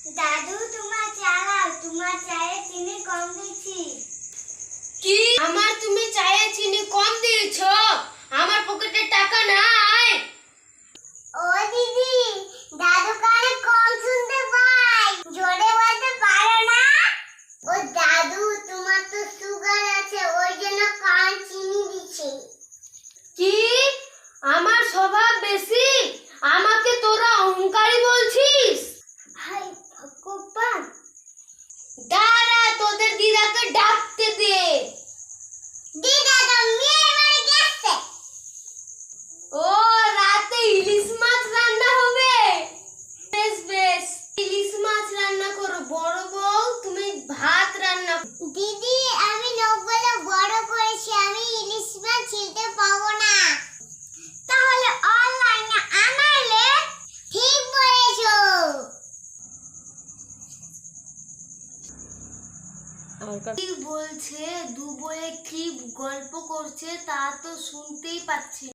দাদু তোমার চালাও, তোমার চায়ে চিনি কম দিচ্ছি। কি আমার তুমি চায়ে চিনি কম দিয়েছো? আমার পকেটে টাকা নাই। ও দিদি, দাদু কানে কম শুনতে পাই, জোরে বলতে পারো না? ও দাদু, তোমার তো সুগার আছে, ওই জন্য কান চিনি দিচ্ছে। কি আমার স্বভাব বেশি, আমাকে তোরা অহংকারী বলছিস? হাই ভগবান, দাঁড়া তোদের দিদাকে ডাকতে দে। দিদা তো মেয়ের বাড়ি গেছে। ও রাতে ইলিশ মাছ রান্না হবে। বেশ বেশ, ইলিশ মাছ রান্না করো। বড় বউ তুমি ভাত রান্না করো। দিদি, আমি নখগুলো বড় করেছি, আমি ইলিশ মাছ ছিলতে পাবো না। তাহলে অনলাইনে আনাইলে? ঠিক বলেছো। কি বলছে, দু বয়ে কি গল্প করছে তা তো শুনতেই পাচ্ছি।